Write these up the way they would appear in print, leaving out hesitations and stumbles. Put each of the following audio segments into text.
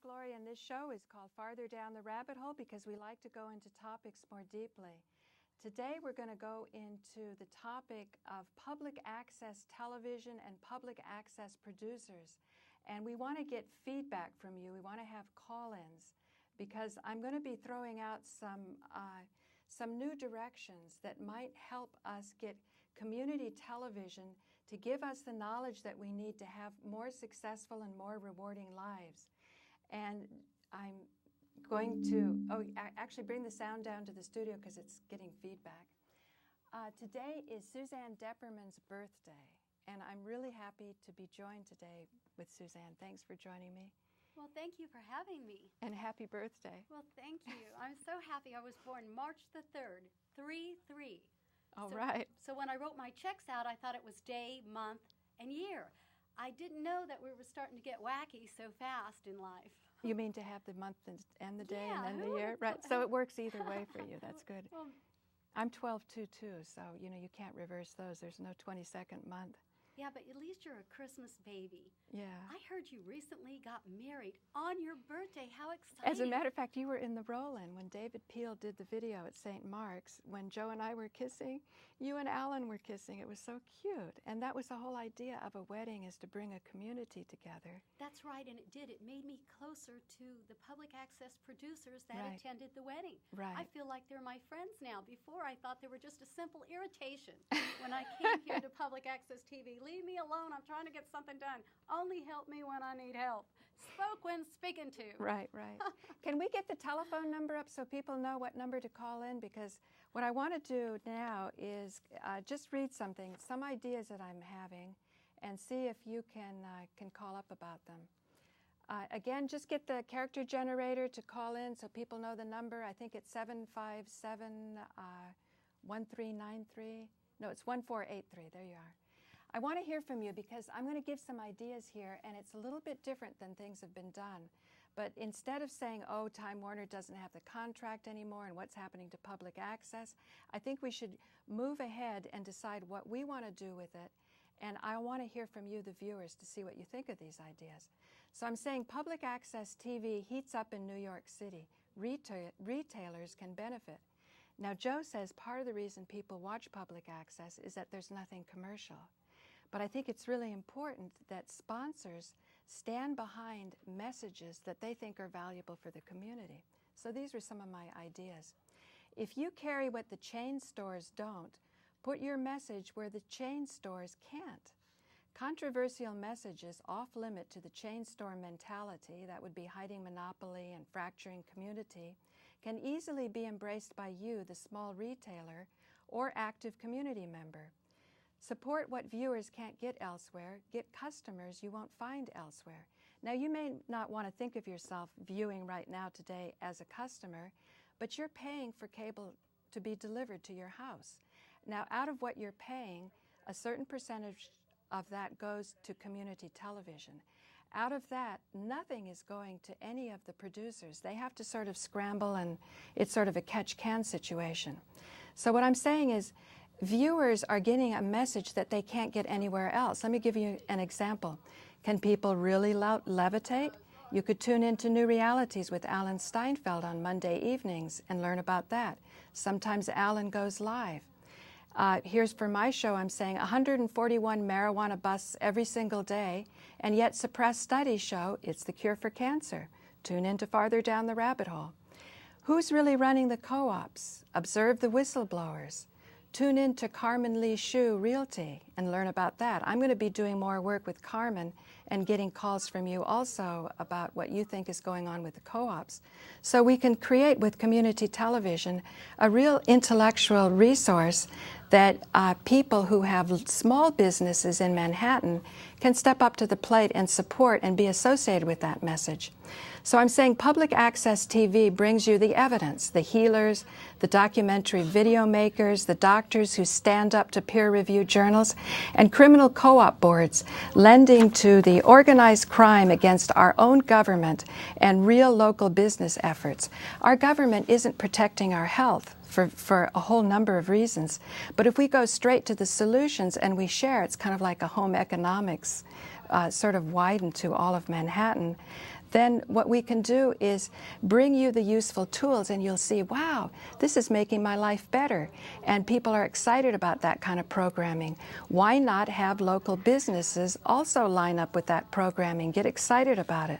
Gloria, and this show is called Farther Down the Rabbit Hole because we like to go into topics more deeply. Today we're going to go into the topic of public access television and public access producers. And we want to get feedback from you. We want to have call-ins because I'm going to be throwing out some new directions that might help us get community television to give us the knowledge that we need to have more successful and more rewarding lives. And I'm going to, actually bring the sound down to the studio because it's getting feedback. Today is Suzanne Depperman's birthday, and I'm really happy to be joined today with Suzanne. Thanks for joining me. Well, thank you for having me. And happy birthday. Well, thank you. I'm so happy. I was born March the 3rd, 3-3. All right. So when I wrote my checks out, I thought it was day, month, and year. I didn't know that we were starting to get wacky so fast in life. You mean to have the month and the day Yeah, and then the year? Right. So it works either way for you. That's good. Well, I'm 12-2 too, so you can't reverse those. There's no 22nd month. yeah, but at least you're a Christmas baby. Yeah. I heard you recently got married on your birthday. How exciting. As a matter of fact, you were in the roll-in when David Peel did the video at St. Mark's. When Joe and I were kissing, you and Alan were kissing. It was so cute. And that was the whole idea of a wedding, is to bring a community together. That's right, and it did. It made me closer to the public access producers that Right. attended the wedding. Right. I feel like they're my friends now. Before, I thought they were just a simple irritation. When I came here to public access TV, leave me alone. I'm trying to get something done. Only help me when I need help. Spoke when speaking to. Right, right. Can we get the telephone number up so people know what number to call in? Because what I want to do now is just read some ideas that I'm having, and see if you can call up about them. Again, just get the character generator to call in so people know the number. I think it's 757-1393. No, it's 1483. There you are. I want to hear from you because I'm going to give some ideas here, and it's a little bit different than things have been done. But instead of saying, oh, Time Warner doesn't have the contract anymore and what's happening to public access, I think we should move ahead and decide what we want to do with it. And I want to hear from you, the viewers, to see what you think of these ideas. So I'm saying public access TV heats up in New York City. Retailers can benefit. Now, Joe says part of the reason people watch public access is that there's nothing commercial. But I think it's really important that sponsors stand behind messages that they think are valuable for the community. So these are some of my ideas. If you carry what the chain stores don't, put your message where the chain stores can't. Controversial messages off-limit to the chain store mentality, that would be hiding monopoly and fracturing community, can easily be embraced by you, the small retailer, or active community member. Support what viewers can't get elsewhere. Get customers you won't find elsewhere. Now, you may not want to think of yourself viewing right now today as a customer, but you're paying for cable to be delivered to your house. Now, out of what you're paying, a certain percentage of that goes to community television. Out of that, nothing is going to any of the producers. They have to sort of scramble, and it's sort of a catch-can situation. So what I'm saying is, viewers are getting a message that they can't get anywhere else. Let me give you an example. Can people really levitate? You could tune into New Realities with Alan Steinfeld on Monday evenings and learn about that. Sometimes Alan goes live. Here's for my show, I'm saying 141 marijuana busts every single day, and yet suppressed studies show it's the cure for cancer. Tune in to Farther Down the Rabbit Hole. Who's really running the co-ops? Observe the whistleblowers. Tune in to Carmen Lee Hsu Realty and learn about that. I'm going to be doing more work with Carmen and getting calls from you also about what you think is going on with the co-ops. So we can create with community television a real intellectual resource that people who have small businesses in Manhattan can step up to the plate and support and be associated with that message. So I'm saying public access TV brings you the evidence, the healers, the documentary video makers, the doctors who stand up to peer-reviewed journals, and criminal co-op boards lending to the organized crime against our own government and real local business efforts. Our government isn't protecting our health for a whole number of reasons. But if we go straight to the solutions and we share, it's kind of like a home economics sort of widened to all of Manhattan, then what we can do is bring you the useful tools, and you'll see, wow, this is making my life better. And people are excited about that kind of programming. Why not have local businesses also line up with that programming, get excited about it?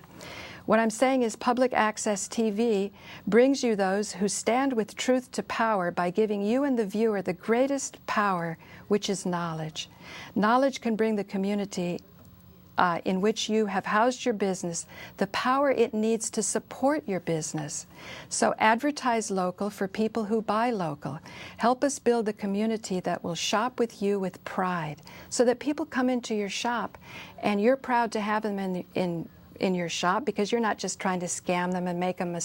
What I'm saying is public access TV brings you those who stand with truth to power by giving you and the viewer the greatest power, which is knowledge. Knowledge can bring the community in which you have housed your business the power it needs to support your business. So advertise local for people who buy local. Help us build a community that will shop with you with pride, so that people come into your shop and you're proud to have them in your shop, because you're not just trying to scam them and make a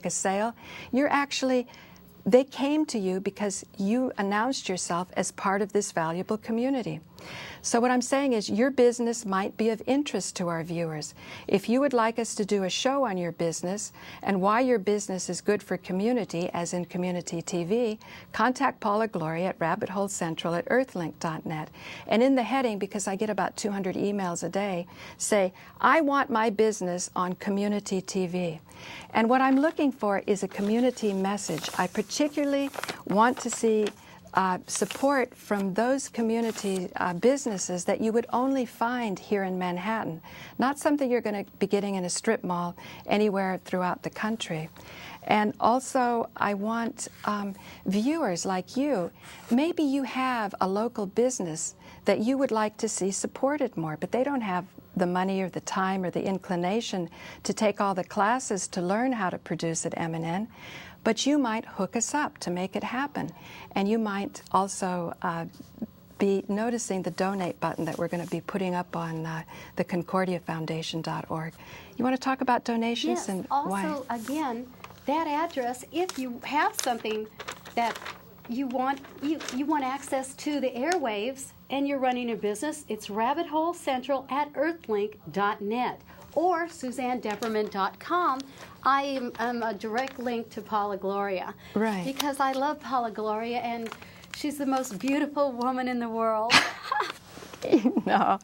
sale. You're actually, they came to you because you announced yourself as part of this valuable community. So what I'm saying is your business might be of interest to our viewers. If you would like us to do a show on your business and why your business is good for community, as in Community TV, contact Paula Gloria at rabbitholecentral@earthlink.net. And in the heading, because I get about 200 emails a day, say, I want my business on Community TV. And what I'm looking for is a community message. I particularly want to see support from those community businesses that you would only find here in Manhattan, not something you're going to be getting in a strip mall anywhere throughout the country. And also, I want viewers like you, maybe you have a local business that you would like to see supported more, but they don't have the money or the time or the inclination to take all the classes to learn how to produce at M&N. But you might hook us up to make it happen. And you might also be noticing the donate button that we're going to be putting up on the ConcordiaFoundation.org. You want to talk about donations? Yes, and also, why? again, that address, if you have something that you want access to the airwaves and you're running a business, it's rabbitholecentral@earthlink.net or SuzanneDepperman.com. I am a direct link to Paula Gloria. Right. Because I love Paula Gloria, and she's the most beautiful woman in the world. No.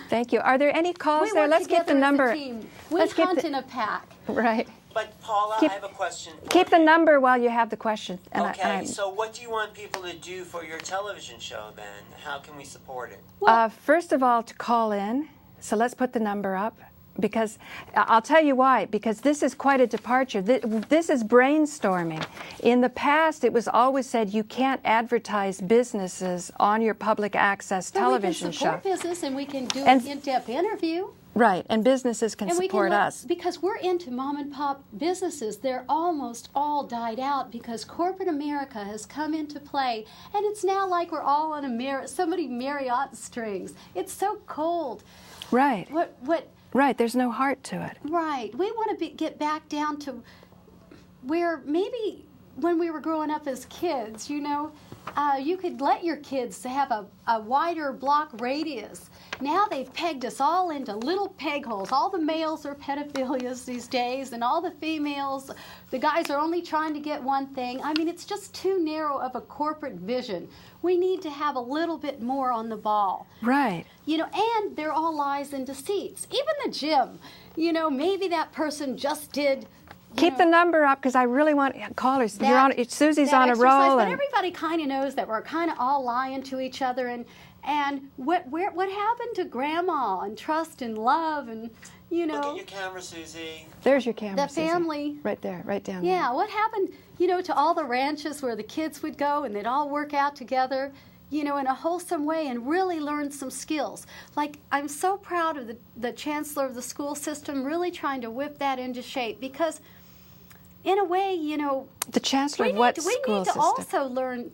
Thank you. Are there any calls there? Let's get the number. We hunt in a pack. Right. But Paula, I have a question. Keep the number while you have the question. Okay, so what do you want people to do for your television show then? How can we support it? First of all, to call in. So let's put the number up. Because I'll tell you why, because this is quite a departure. This is brainstorming. In the past, it was always said you can't advertise businesses on your public access television show. We can support business, and we can do an in-depth interview. Right, and businesses can support us. Because we're into mom and pop businesses. They're almost all died out because corporate America has come into play, and it's now like we're all on somebody Marriott strings. It's so cold. Right. Right, there's no heart to it. Right. We want to get back down to where maybe when we were growing up as kids, you could let your kids have a wider block radius. Now they've pegged us all into little peg holes. All the males are pedophilias these days, and all the females, the guys are only trying to get one thing. I mean, it's just too narrow of a corporate vision. We need to have a little bit more on the ball. Right. And they're all lies and deceits. Even the gym, maybe that person just did. Keep the number up, because I really want callers. Susie's on a roll. But everybody kind of knows that we're kind of all lying to each other. And what happened to grandma and trust and love and, Look at your camera, Susie. There's your camera, the family. Susie. Right there, right down there. Yeah, what happened, to all the ranches where the kids would go and they'd all work out together, in a wholesome way and really learn some skills. Like, I'm so proud of the chancellor of the school system really trying to whip that into shape, because in a way, the chancellor of what school system? We need to also learn,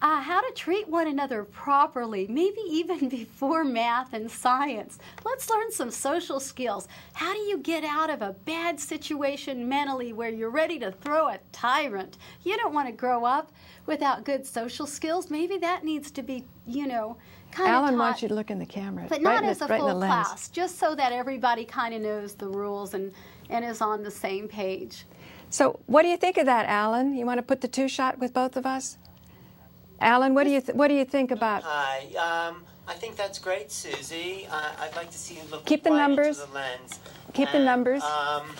how to treat one another properly, maybe even before math and science. Let's learn some social skills. How do you get out of a bad situation mentally where you're ready to throw a tyrant? You don't want to grow up without good social skills. Maybe that needs to be, kind of Alan wants you to look in the camera. But not as a full class, just so that everybody kind of knows the rules and is on the same page. So what do you think of that, Alan? You want to put the two-shot with both of us? Alan, what do you think about? Hi. I think that's great, Susie. I'd like to see you look Keep the right numbers. into the lens. Keep the numbers.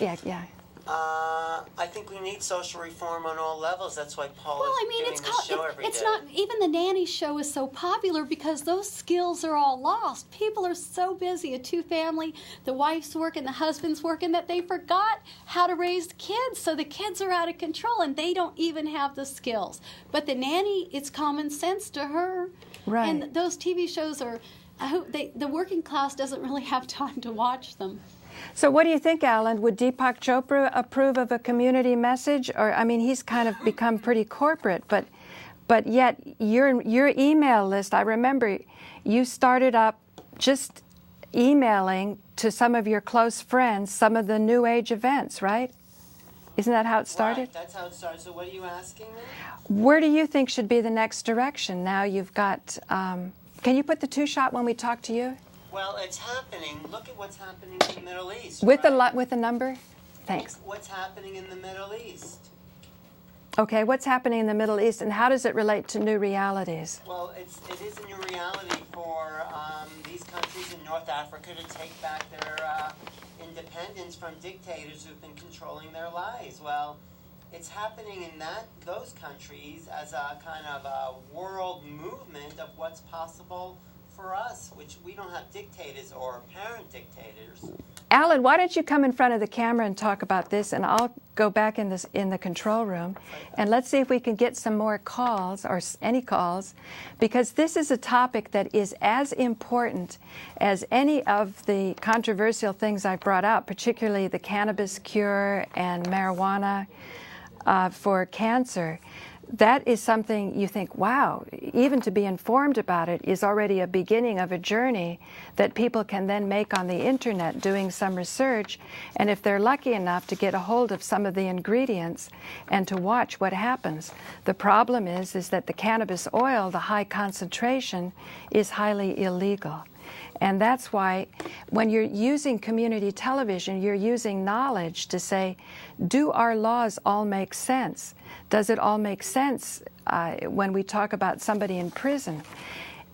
Yeah. I think we need social reform on all levels. That's why Paula's Well, I mean, doing this show every it's day. not, even the nanny show is so popular because those skills are all lost. People are so busy, a two-family, the wife's working, the husband's working, that they forgot how to raise kids. So the kids are out of control and they don't even have the skills. But the nanny, it's common sense to her. Right. And those TV shows are, I hope the working class doesn't really have time to watch them. So what do you think, Alan? Would Deepak Chopra approve of a community message? Or, I mean, he's kind of become pretty corporate, but yet your email list, I remember you started up just emailing to some of your close friends some of the New Age events, right? Isn't that how it started? Right, that's how it started. So what are you asking me? Where do you think should be the next direction? Now you've got, can you put the two-shot when we talk to you? Well, it's happening. Look at what's happening in the Middle East. With right? with the number? Thanks. What's happening in the Middle East? Okay, what's happening in the Middle East, and how does it relate to new realities? Well, it is a new reality for these countries in North Africa to take back their independence from dictators who've been controlling their lives. Well, it's happening in those countries as a kind of a world movement of what's possible for us, which we don't have dictators or apparent dictators. Alan, why don't you come in front of the camera and talk about this, and I'll go back in the control room, and let's see if we can get some more calls, or any calls, because this is a topic that is as important as any of the controversial things I've brought out, particularly the cannabis cure and marijuana for cancer. That is something you think, wow, even to be informed about it is already a beginning of a journey that people can then make on the internet doing some research. And if they're lucky enough to get a hold of some of the ingredients and to watch what happens. The problem is that the cannabis oil, the high concentration, is highly illegal. And that's why when you're using community television, you're using knowledge to say, do our laws all make sense? Does it all make sense when we talk about somebody in prison?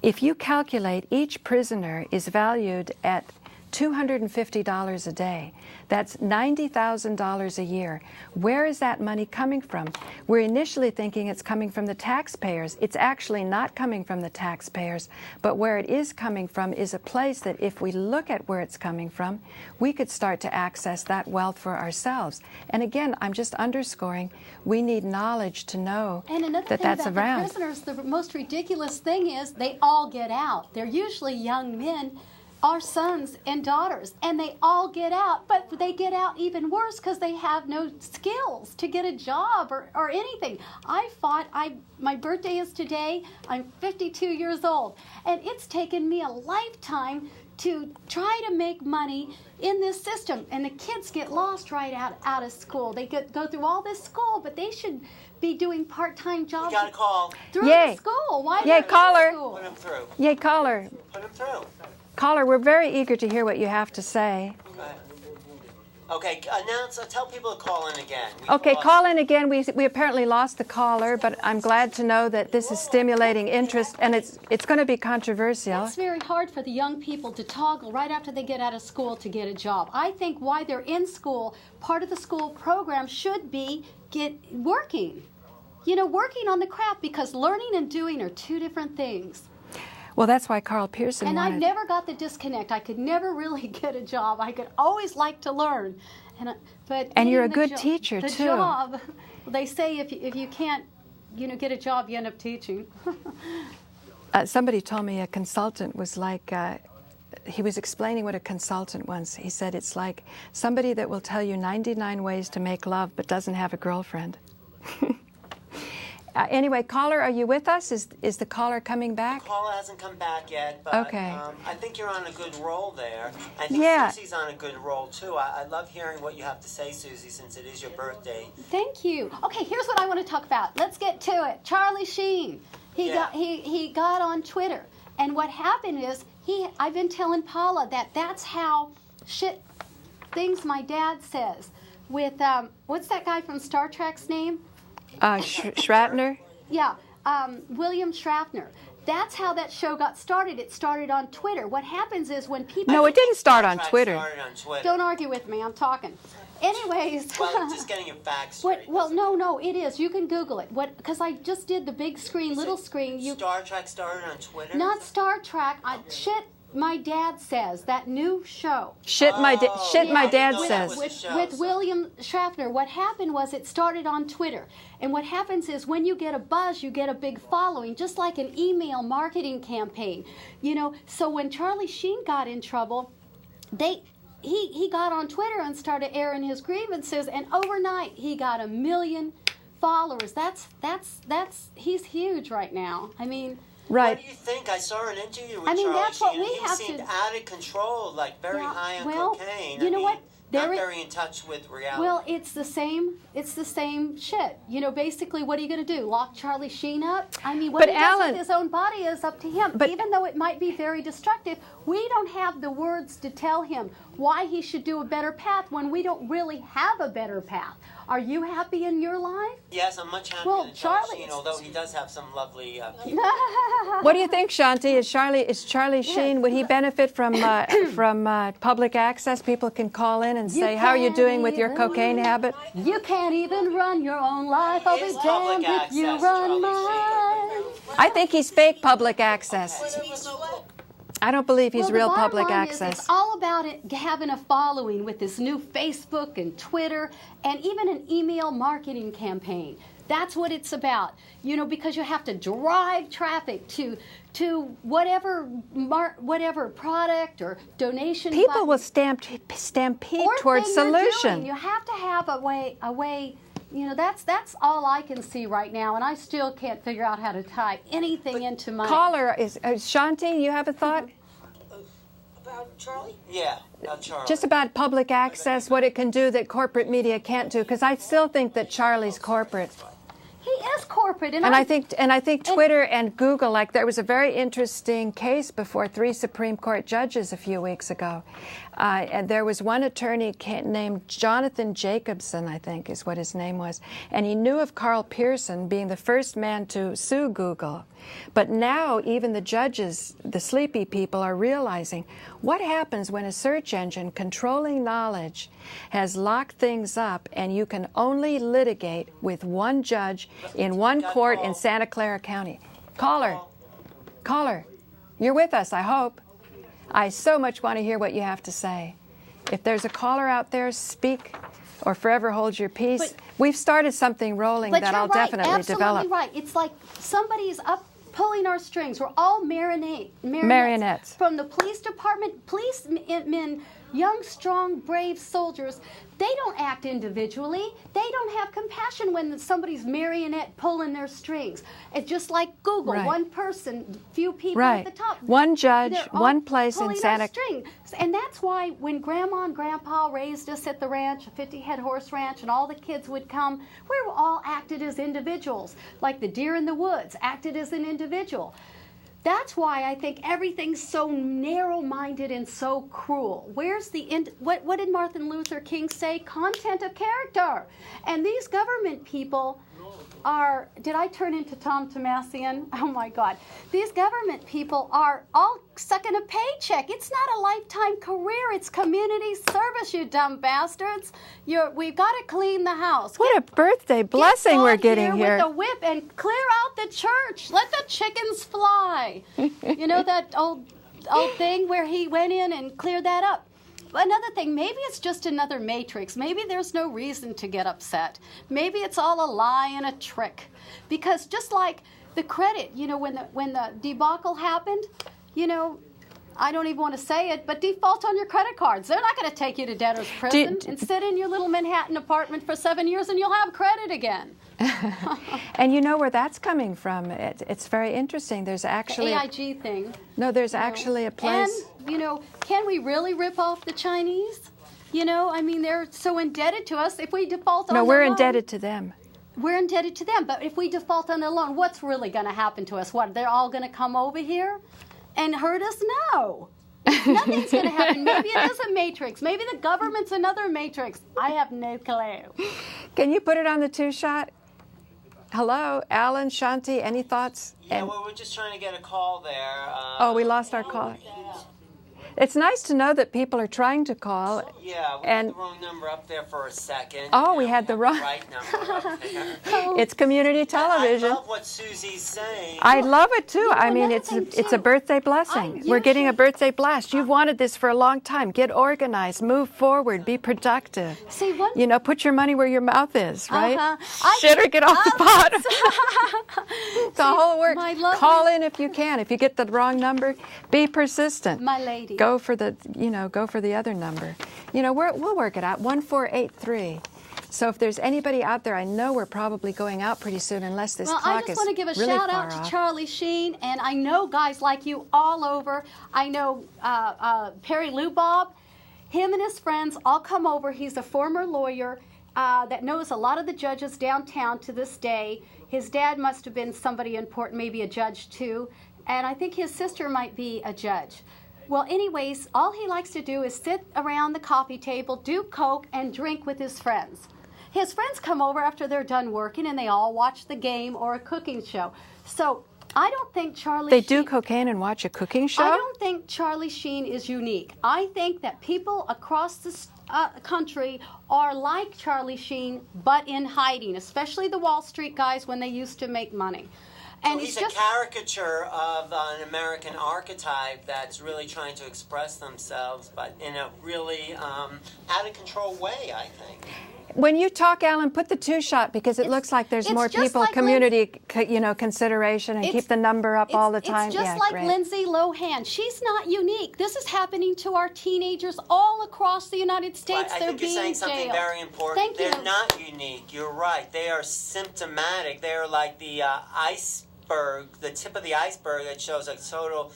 If you calculate each prisoner is valued at $250 a day, that's $90,000 a year. Where is that money coming from? We're initially thinking it's coming from the taxpayers. It's actually not coming from the taxpayers, but where it is coming from is a place that if we look at where it's coming from, we could start to access that wealth for ourselves. And again, I'm just underscoring, we need knowledge to know that that's around. The prisoners, the most ridiculous thing is they all get out. They're usually young men, our sons and daughters, and they all get out, but they get out even worse because they have no skills to get a job or anything. My birthday is today. I'm 52 years old, and it's taken me a lifetime to try to make money in this system, and the kids get lost right out of school. They go through all this school, but they should be doing part-time jobs. We got a call. Through the school. Why Yay, caller. Put them through. Yay, caller. Put them through. Caller, we're very eager to hear what you have to say. Okay, tell people to call in again. Okay, call in again. We apparently lost the caller, but I'm glad to know that this is stimulating interest, and it's going to be controversial. It's very hard for the young people to toggle right after they get out of school to get a job. I think while they're in school, part of the school program should be working. Working on the craft, because learning and doing are two different things. Well, that's why Carl Pearson And wanted... I never got the disconnect. I could never really get a job. I could always like to learn. And you're a good teacher, too. The job, they say if you can't, get a job, you end up teaching. Somebody told me a consultant was like, he was explaining what a consultant was. He said it's like somebody that will tell you 99 ways to make love but doesn't have a girlfriend. Anyway, caller, are you with us? Is the caller coming back? Paula hasn't come back yet, but okay. I think you're on a good roll there. I think Susie's on a good roll, too. I love hearing what you have to say, Susie, since it is your birthday. Thank you. Okay, here's what I want to talk about. Let's get to it. Charlie Sheen. He got on Twitter, and what happened is I've been telling Paula that's how things my dad says with what's that guy from Star Trek's name? Shatner? Yeah, William Shatner. That's how that show got started. It started on Twitter. What happens is when people... No, it didn't start on Twitter. Started on Twitter. Don't argue with me. I'm talking. Anyways. Well, I'm just getting your facts straight. Well, no, it is. You can Google it. Because I just did the big screen, little screen. Star Trek started on Twitter? Not Star Trek. Shit My Dad Says, that new show. Shit My Dad Says. With William Shatner. What happened was it started on Twitter. And what happens is when you get a buzz, you get a big following, just like an email marketing campaign. You know, so when Charlie Sheen got in trouble, he got on Twitter and started airing his grievances, and overnight he got 1 million followers. He's huge right now. I mean, right. What do you think? I saw an interview with I mean, Charlie that's what Sheen. we have He seemed to. out of control, like very high on cocaine. You know what? Not very in touch with reality. Well, it's the same shit. You know, basically, what are you going to do? Lock Charlie Sheen up? I mean, what he does with his own body is up to him. But even though it might be very destructive, we don't have the words to tell him why he should do a better path when we don't really have a better path. Are you happy in your life? Yes, I'm much happier than Charlie Sheen, although he does have some lovely people. What do you think, Shanti? Is Charlie Sheen, would he benefit from public access? People can call in and say, how are you doing with your cocaine habit? You can't even run your own life. I'll be damned if you run mine. I think he's fake public access. I don't believe he's real public access. It's all about having a following with this new Facebook and Twitter and even an email marketing campaign. That's what it's about. You know, because you have to drive traffic to whatever product or donation. People will stampede towards solution. You have to have a way. You know, that's all I can see right now, and I still can't figure out how to tie anything into my... Caller, Shanti, you have a thought? About Charlie? Yeah, about Charlie. Just about public access, what it can do that corporate media can't do, because I still think that Charlie's corporate. He is corporate, and I think Twitter and Google, like there was a very interesting case before 3 Supreme Court judges a few weeks ago. And there was one attorney named Jonathan Jacobson, I think is what his name was, and he knew of Carl Pearson being the first man to sue Google. But now even the judges, the sleepy people, are realizing what happens when a search engine controlling knowledge has locked things up and you can only litigate with one judge in one court in Santa Clara County. Caller, you're with us, I hope. I so much want to hear what you have to say. If there's a caller out there, speak or forever hold your peace. We've started something rolling that I'll definitely develop. Absolutely right. It's like somebody's up pulling our strings. We're all marionettes. From the police department, policemen, young, strong, brave soldiers. They don't act individually. They don't have compassion when somebody's marionette pulling their strings. It's just like Google, one person, few people at the top. One judge, one place in Santa Clara. And that's why when Grandma and Grandpa raised us at the ranch, a 50-head horse ranch, and all the kids would come, we were all acted as individuals. Like the deer in the woods, acted as an individual. That's why I think everything's so narrow-minded and so cruel. Where's the what did Martin Luther King say? Content of character. And these government people are, did I turn into Tom Tomasian? Oh my God. These government people are all sucking a paycheck. It's not a lifetime career. It's community service, you dumb bastards. We've got to clean the house. What a birthday blessing we're getting here. With a whip and clear out the church. Let the chickens fly. You know that old thing where he went in and cleared that up. Another thing, maybe it's just another matrix. Maybe there's no reason to get upset. Maybe it's all a lie and a trick. Because just like the credit, you know, when the debacle happened, you know, I don't even want to say it, but default on your credit cards. They're not going to take you to debtor's prison and sit in your little Manhattan apartment for 7 years and you'll have credit again. And you know where that's coming from. It's very interesting. There's actually the AIG thing. No, there's actually a place. And, you know, can we really rip off the Chinese? You know, I mean, they're so indebted to us. If we default on No, we're indebted to them. We're indebted to them. But if we default on the loan, what's really going to happen to us? What, they're all going to come over here and hurt us? No. Nothing's going to happen. Maybe it is a matrix. Maybe the government's another matrix. I have no clue. Can you put it on the 2-shot? Hello, Alan, Shanti, any thoughts? Yeah, well, we're just trying to get a call there. Oh, we lost our call. It's nice to know that people are trying to call. Yeah, we had the wrong number up there for a second. Oh, we had the wrong right number up there. It's community television. I love what Susie's saying. I love it too. I mean, it's a birthday blessing. We're getting a birthday blast. You've wanted this for a long time. Get organized, move forward, be productive. See, what? You know, put your money where your mouth is, right? Shit or get off the bottom. The whole work. Call in if you can. If you get the wrong number, be persistent. My lady. Go for the other number. You know, we'll work it out. 1483. So if there's anybody out there, I know we're probably going out pretty soon unless this clock is I just want to give a really shout out to Charlie Sheen, and I know guys like you all over. I know Perry Lou Bob, him and his friends all come over. He's a former lawyer that knows a lot of the judges downtown to this day. His dad must have been somebody important, maybe a judge too, and I think his sister might be a judge. Well, anyways, all he likes to do is sit around the coffee table, do coke, and drink with his friends. His friends come over after they're done working, and they all watch the game or a cooking show. So I don't think Charlie Sheen... do cocaine and watch a cooking show? I don't think Charlie Sheen is unique. I think that people across the country are like Charlie Sheen, but in hiding, especially the Wall Street guys when they used to make money. And so he's a caricature of an American archetype that's really trying to express themselves, but in a really out-of-control way, I think. When you talk, Alan, put the two-shot because it looks like there's more people, like community, consideration, and keep the number up all the time. It's just like Lindsay Lohan. She's not unique. This is happening to our teenagers all across the United States. Right. I think you're saying something very important. Thank you. They're not unique. You're right. They are symptomatic. They're like the iceberg, the tip of the iceberg that shows a total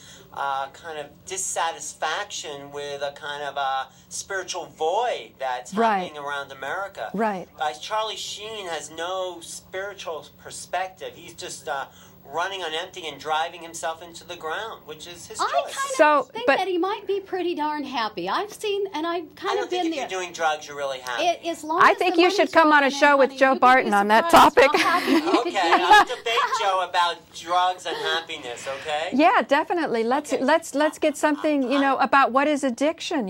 kind of dissatisfaction with a kind of a spiritual void that's happening around America. Right. Charlie Sheen has no spiritual perspective. He's just running on empty and driving himself into the ground, which is his choice. I kind of think that he might be pretty darn happy. I've seen, and I've kind of been there. I don't think if you're doing drugs, you're really happy. I think you should come on a show with Joe Barton on that topic. Okay, I'll debate Joe about drugs and happiness, okay? Yeah, definitely. Let's get something, about what is addiction,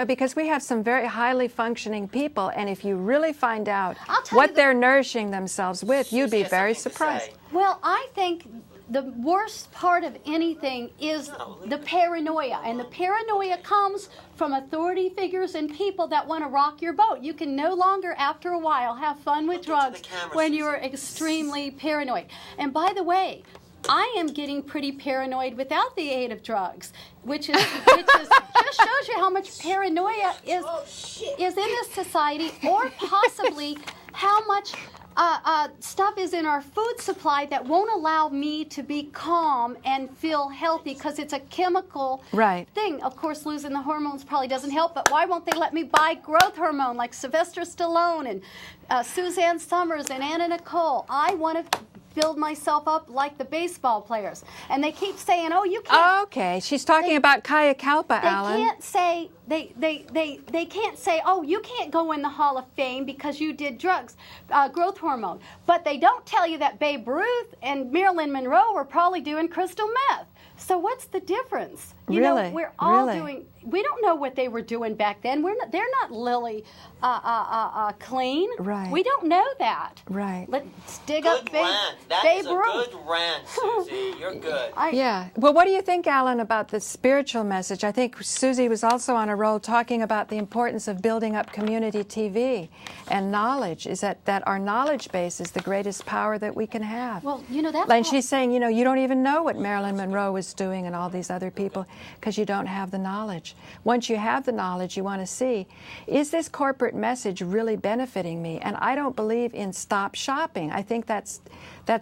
because we have some very highly functioning people, and if you really find out what they're nourishing themselves with, you'd be very surprised. Well, I think the worst part of anything is the paranoia. And the paranoia comes from authority figures and people that want to rock your boat. You can no longer, after a while, have fun with drugs when you're extremely paranoid. And by the way, I am getting pretty paranoid without the aid of drugs, which just shows you how much paranoia is in this society, or possibly how much stuff is in our food supply that won't allow me to be calm and feel healthy because it's a chemical thing. Of course, losing the hormones probably doesn't help, but why won't they let me buy growth hormone like Sylvester Stallone and Suzanne Summers and Anna Nicole? I want to build myself up like the baseball players. And they keep saying, oh, you can't. Okay, she's talking about Kaya Kalpa, Alan. They can't say, they can't say, oh, you can't go in the Hall of Fame because you did drugs, growth hormone. But they don't tell you that Babe Ruth and Marilyn Monroe were probably doing crystal meth. So what's the difference? You know, we're all doing, we don't know what they were doing back then. They're not Lily clean. Right. We don't know that. Right. Let's dig good up Babe Ruth. That is a good rant, Susie. You're good. Yeah. Well, what do you think, Alan, about the spiritual message? I think Susie was also on a roll talking about the importance of building up community TV and knowledge. Is that our knowledge base is the greatest power that we can have. Well, that's and she's saying, you don't even know what Marilyn Monroe was doing and all these other people because you don't have the knowledge. Once you have the knowledge, you want to see, is this corporate message really benefiting me? And I don't believe in stop shopping. I think that's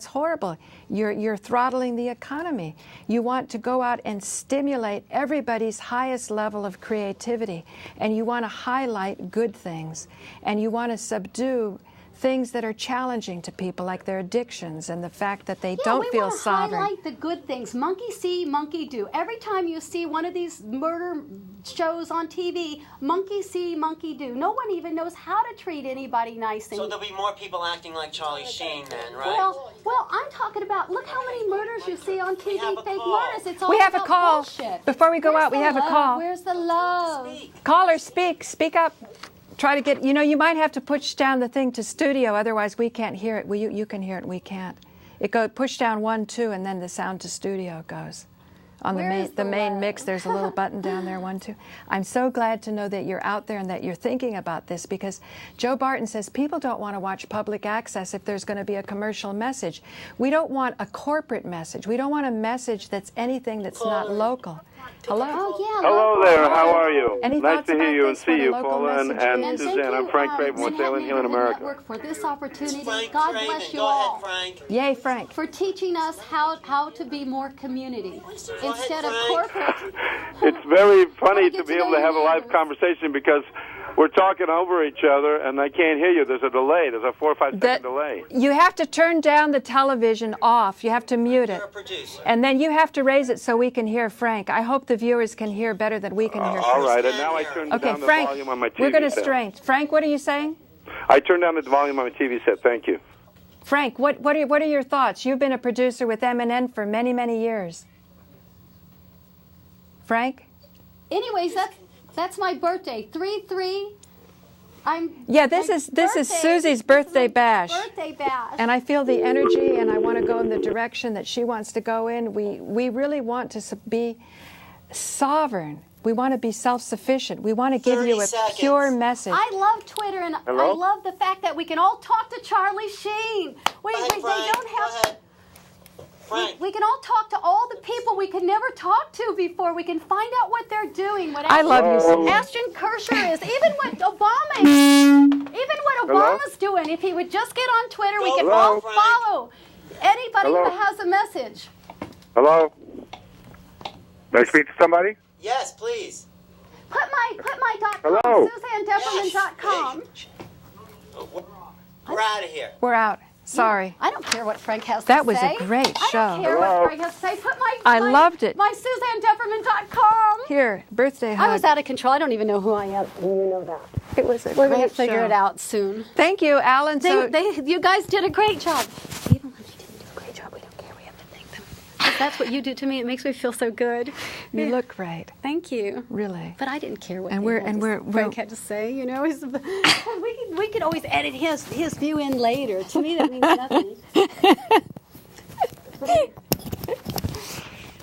horrible. You're throttling the economy. You want to go out and stimulate everybody's highest level of creativity, and you want to highlight good things, and you want to subdue things that are challenging to people, like their addictions and the fact that they don't feel sovereign. Highlight the good things. Monkey see, monkey do. Every time you see one of these murder shows on TV, monkey see, monkey do. No one even knows how to treat anybody nice. So there'll be more people acting like Charlie Sheen then, right? Well, I'm talking about, look how many murders you see on TV, fake murders. It's all We have a about call. bullshit. Before we go Where's out, we the have a love? call. Where's the love? Caller, speak up. Try to get, you might have to push down the thing to studio, otherwise we can't hear it. You can hear it and we can't. It goes push down 1, 2, and then the sound to studio goes. On the main mix, there's a little button down there, 1, 2. I'm so glad to know that you're out there and that you're thinking about this, because Joe Barton says people don't want to watch public access if there's going to be a commercial message. We don't want a corporate message. We don't want a message that's anything that's not local. Hello? Oh, yeah. Hello there. How are you? Any Nice thoughts to hear about you and this? see What a you, local Paula message and is? Suzanne. I'm Frank Craven with Salem Hill in America. Network for this opportunity. Frank God Craven. bless you Go ahead, all. Frank. Yay, Frank. For teaching us how to be more community instead of Frank. corporate. It's very funny get to be to able know to have a your live neighbors. conversation because we're talking over each other and I can't hear you. There's a delay. There's a 4 or 5 second delay. You have to turn down the television off. You have to mute it. You're a producer. And then you have to raise it so we can hear Frank. I hope the viewers can hear better than we can hear All Frank. right, and now I turned Okay, down the Frank, volume on my TV we're going to set. strength. Frank, what are you saying? I turned down the volume on my TV set. Thank you. Frank, what are your thoughts? You've been a producer with M&N for many, many years. Frank? Anyways, that's my birthday. 3-3. Yeah, this is Susie's birthday bash. Birthday bash. And I feel the energy, and I want to go in the direction that she wants to go in. We really want to be sovereign. We want to be self-sufficient. We want to give you a 30 seconds. pure message. I love Twitter, and I Hello? love the fact that we can all talk to Charlie Sheen. Go ahead, They Frank. don't Go have. ahead. Frank. We can all talk to all the people we could never talk to before. We can find out what they're doing. What I love you so much. Ashton Kutcher is. Even what Obama is. Even what Hello? Obama's doing. If he would just get on Twitter, we could Hello? all Frank. follow anybody Hello? who has a message. Hello? May I speak to somebody? Yes, please. Put my Hello? SuzanneDepperman.com. We're out of here. We're out. Sorry. I don't care what Frank has to That was say. a great I show. don't care Hello? what Frank has to say. Put I loved it. My SuzanneDepperman.com. Here, birthday hug. I was out of control. I don't even know who I am. You know that. It was a We're great going to figure show. it out soon. Thank you, Alan. You guys did a great job. Even when you didn't do a great job, we don't care. We have to thank them. 'Cause that's what you do to me. It makes me feel so good. you look great, Thank you. really. But I didn't care what And Frank had to say. You know, we could always edit his view in later. To me, that means nothing.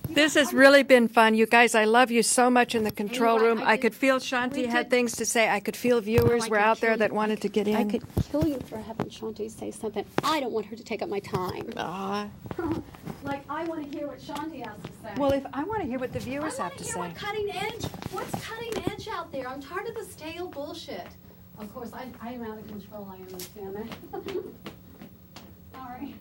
This has really been fun. You guys, I love you so much in the control Anyway, room. I I did- could feel Shanti we had did- things to say. I could feel viewers I were could out there kill that you. wanted to get in. I could kill you for having Shanti say something. I don't want her to take up my time. Aw. Like, I want to hear what Shanti has to say. Well, if I want to hear what the I viewers want have to to hear say. what's cutting edge out there. I'm tired of the stale bullshit. Of course, I am out of control. I understand that. Sorry.